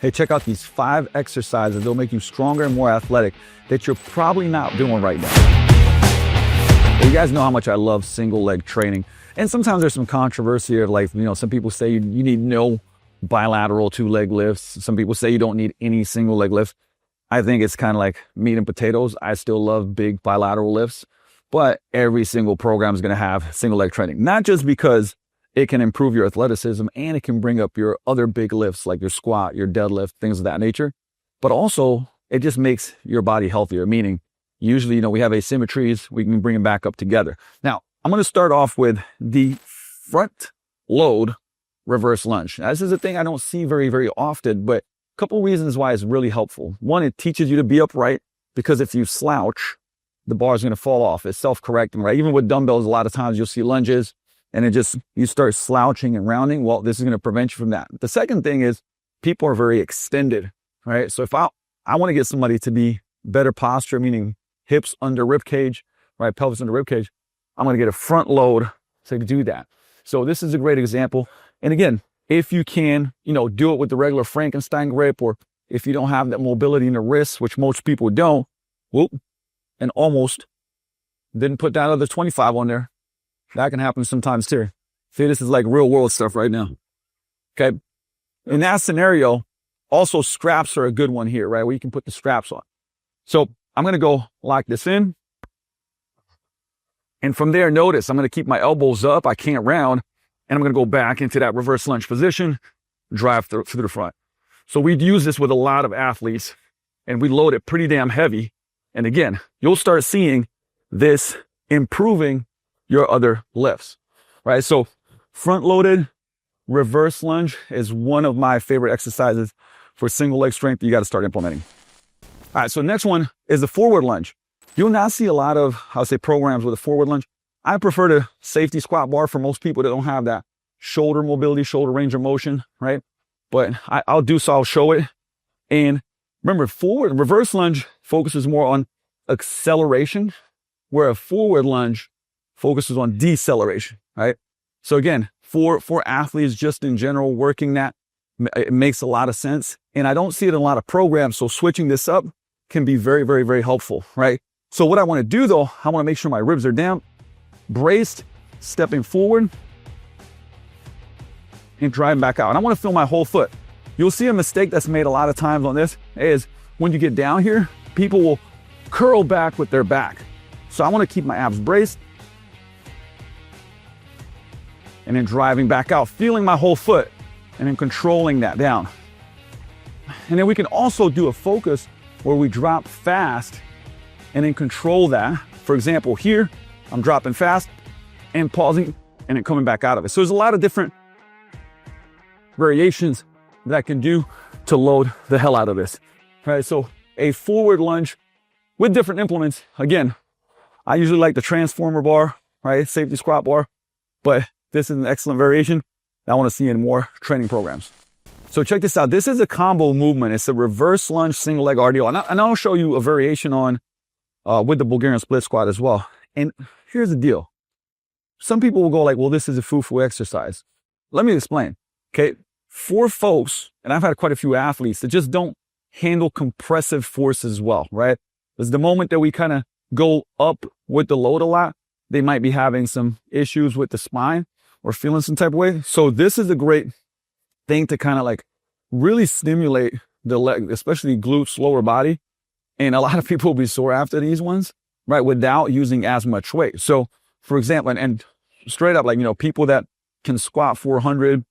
Hey, check out these 5 exercises. They'll make you stronger and more athletic that you're probably not doing right now. You guys know how much I love single leg training. And sometimes there's some controversy of like, some people say you need no bilateral 2-leg lifts. Some people say you don't need any single leg lifts. I think it's kind of like meat and potatoes. I still love big bilateral lifts, but every single program is going to have single leg training, not just because it can improve your athleticism and it can bring up your other big lifts like your squat, your deadlift, things of that nature, but also it just makes your body healthier, meaning usually, we have asymmetries, we can bring them back up together. Now, I'm going to start off with the front load reverse lunge. Now, this is a thing I don't see very, very often, but a couple reasons why it's really helpful. One, it teaches you to be upright, because if you slouch, the bar is going to fall off. It's self-correcting, right? Even with dumbbells, a lot of times you'll see lunges and you start slouching and rounding. Well, this is going to prevent you from that. The second thing is people are very extended, right? So if I want to get somebody to be better posture, meaning hips under rib cage, right? Pelvis under rib cage, I'm going to get a front load to do that. So this is a great example. And again, if you can, do it with the regular Frankenstein grip, or if you don't have that mobility in the wrists, which most people don't, whoop, and almost didn't put that other 25 on there. That can happen sometimes too. See, this is like real world stuff right now. Okay. In that scenario, also straps are a good one here, right? Where you can put the straps on. So I'm going to go lock this in. And from there, notice I'm going to keep my elbows up. I can't round. And I'm going to go back into that reverse lunge position, drive through the front. So we'd use this with a lot of athletes, and we load it pretty damn heavy. And again, you'll start seeing this improving your other lifts, right? So front loaded reverse lunge is one of my favorite exercises for single leg strength you got to start implementing. All right, so next one is the forward lunge. You'll not see a lot of, programs with a forward lunge. I prefer the safety squat bar for most people that don't have that shoulder mobility, shoulder range of motion, right? But I'll show it. And remember, reverse lunge focuses more on acceleration, where a forward lunge focuses on deceleration, right? So again, for athletes just in general, working that, it makes a lot of sense. And I don't see it in a lot of programs. So switching this up can be very, very, very helpful, right? So what I want to do though, I want to make sure my ribs are down, braced, stepping forward, and driving back out. And I want to feel my whole foot. You'll see a mistake that's made a lot of times on this is when you get down here, people will curl back with their back. So I want to keep my abs braced and then driving back out, feeling my whole foot and then controlling that down. And then we can also do a focus where we drop fast and then control that. For example, here, I'm dropping fast and pausing and then coming back out of it. So there's a lot of different variations that I can do to load the hell out of this, right? So a forward lunge with different implements. Again, I usually like the transformer bar, right? Safety squat bar, but this is an excellent variation that I want to see in more training programs. So check this out. This is a combo movement. It's a reverse lunge, single leg RDO. And I'll show you a variation on with the Bulgarian split squat as well. And here's the deal. Some people will go like, well, this is a foo-foo exercise. Let me explain. Okay. For folks, and I've had quite a few athletes that just don't handle compressive forces well, right? Because the moment that we kind of go up with the load a lot, they might be having some issues with the spine or feeling some type of way. So this is a great thing to kind of like really stimulate the leg, especially glutes, lower body. And a lot of people will be sore after these ones, right? Without using as much weight. So for example, and straight up, like, people that can squat 400,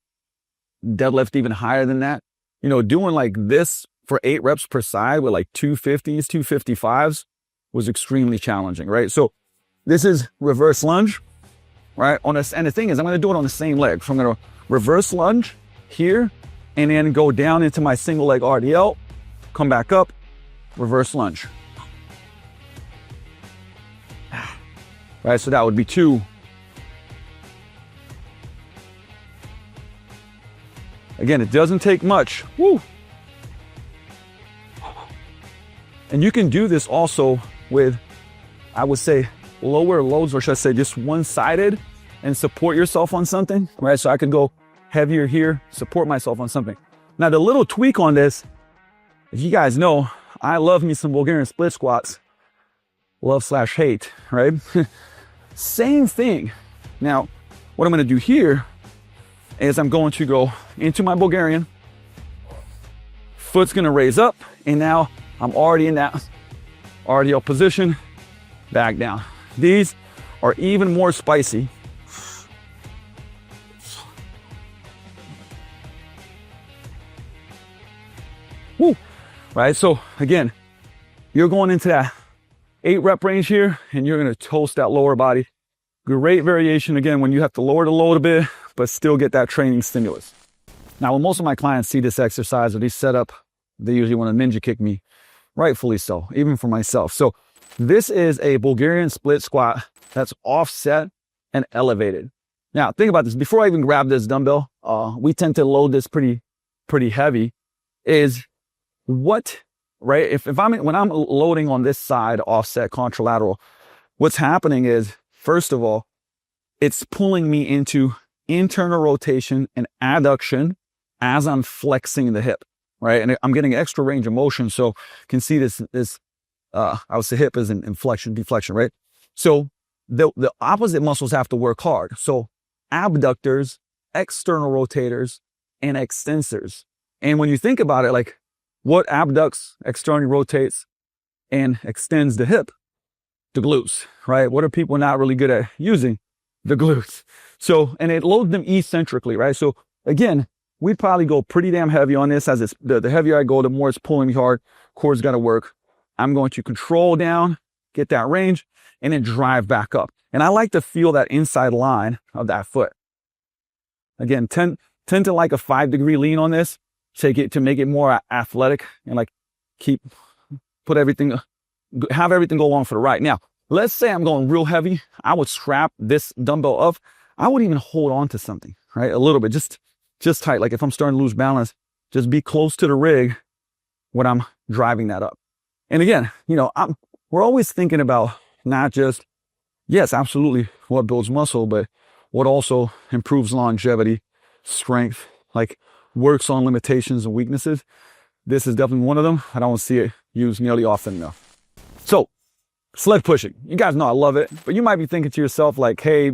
deadlift even higher than that, doing like this for 8 reps per side with like 250s, 255s was extremely challenging, right? So this is reverse lunge, right? And the thing is, I'm going to do it on the same leg. So I'm going to reverse lunge here and then go down into my single leg RDL, come back up, reverse lunge. Right, so that would be 2. Again, it doesn't take much. Woo! And you can do this also with, I would say, lower loads, or should I say just one-sided, and support yourself on something, right? So I could go heavier here, support myself on something. Now, the little tweak on this, if you guys know, I love me some Bulgarian split squats. Love/hate, right? Same thing. Now, what I'm going to do here is I'm going to go into my Bulgarian. Foot's going to raise up, and now I'm already in that RDL position, back down. These are even more spicy. Woo. Right, so again, you're going into that 8 rep range here, and you're going to toast that lower body. Great variation, again, when you have to lower the load a bit, but still get that training stimulus. Now, when most of my clients see this exercise or these setup, they usually want to ninja kick me, rightfully so, even for myself. So this is a Bulgarian split squat that's offset and elevated. Now, think about this. Before I even grab this dumbbell, we tend to load this pretty heavy. Right? When I'm loading on this side, offset, contralateral, what's happening is, first of all, it's pulling me into internal rotation and adduction as I'm flexing the hip, right? And I'm getting extra range of motion. So you can see this I would say hip is an inflection, deflection, right? So the opposite muscles have to work hard. So abductors, external rotators, and extensors. And when you think about it, like, what abducts, externally rotates, and extends the hip? The glutes, right? What are people not really good at using? The glutes. So, and it loads them eccentrically, right? So again, we'd probably go pretty damn heavy on this. As the heavier I go, the more it's pulling me hard. Core's got to work. I'm going to control down, get that range, and then drive back up. And I like to feel that inside line of that foot. Again, tend to like a 5-degree lean on this. Take it to make it more athletic and like have everything go along for the ride. Now, let's say I'm going real heavy. I would strap this dumbbell up. I would even hold on to something, right? A little bit, just tight. Like if I'm starting to lose balance, just be close to the rig when I'm driving that up. And again, we're always thinking about not just, yes, absolutely what builds muscle, but what also improves longevity, strength, like works on limitations and weaknesses. This is definitely one of them. I don't see it used nearly often enough. So, sled pushing. You guys know I love it, but you might be thinking to yourself like, hey,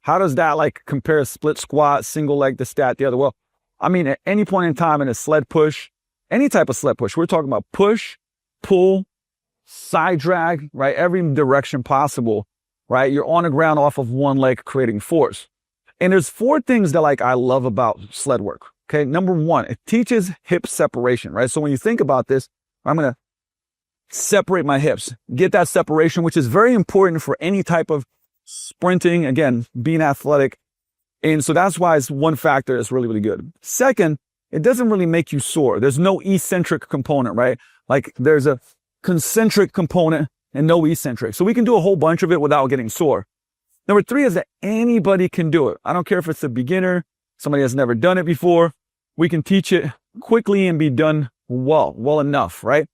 how does that like compare split squat, single leg, this, that, the other? Well, I mean, at any point in time in a sled push, any type of sled push, we're talking about push, pull, side drag, right? Every direction possible, right? You're on the ground off of one leg creating force. And there's 4 things that like I love about sled work. Okay, number 1, it teaches hip separation, right? So when you think about this, I'm going to separate my hips, get that separation, which is very important for any type of sprinting, again, being athletic. And so that's why it's one factor that's really, really good. Second, it doesn't really make you sore. There's no eccentric component, right? Like there's a concentric component and no eccentric. So we can do a whole bunch of it without getting sore. Number 3 is that anybody can do it. I don't care if it's a beginner, somebody has never done it before. We can teach it quickly and be done well enough, right?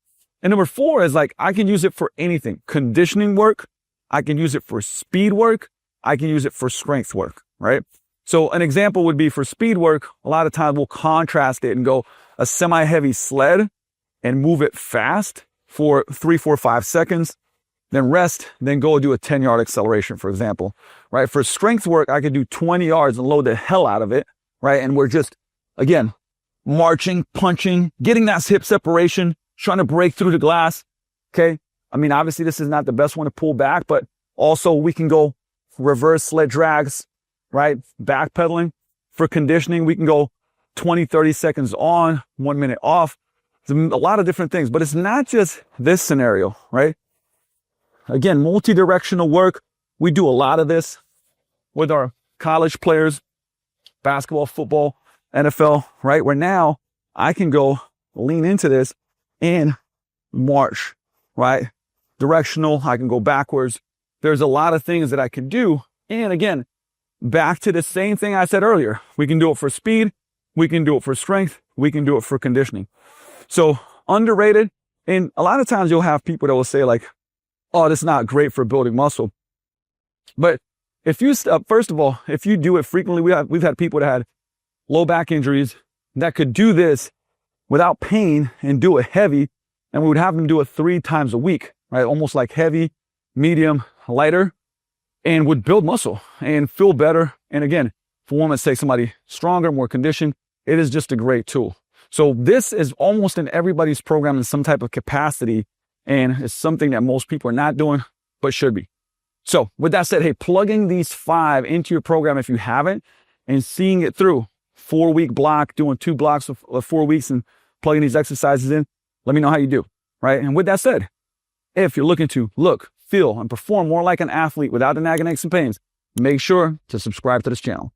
And number 4 is like, I can use it for anything. Conditioning work. I can use it for speed work. I can use it for strength work, right? So an example would be for speed work. A lot of times we'll contrast it and go a semi-heavy sled and move it fast for 3, 4, 5 seconds, then rest, then go do a 10-yard acceleration, for example, right? For strength work, I could do 20 yards and load the hell out of it, right? And we're just, again, marching, punching, getting that hip separation, trying to break through the glass, okay? I mean, obviously this is not the best one to pull back, but also we can go reverse sled drags, right? Backpedaling. For conditioning, we can go 20, 30 seconds on, 1 minute off. There's a lot of different things, but it's not just this scenario, right? Again, multi-directional work. We do a lot of this with our college players, basketball, football, NFL, right? Where now I can go lean into this and march, right? Directional, I can go backwards. There's a lot of things that I can do. And again, back to the same thing I said earlier. We can do it for speed. We can do it for strength. We can do it for conditioning. So underrated. And a lot of times you'll have people that will say like, oh, that's not great for building muscle. But if you, first of all, if you do it frequently, we've had people that had low back injuries that could do this without pain and do it heavy. And we would have them do it 3 times a week, right? Almost like heavy, medium, lighter, and would build muscle and feel better. And again, for one, let's say somebody stronger, more conditioned, it is just a great tool. So this is almost in everybody's program in some type of capacity, and it's something that most people are not doing, but should be. So with that said, hey, plugging these 5 into your program if you haven't, and seeing it through 4-week block, doing 2 blocks of 4 weeks and plugging these exercises in, let me know how you do, right? And with that said, if you're looking to look, feel, and perform more like an athlete without the nagging aches and pains, make sure to subscribe to this channel.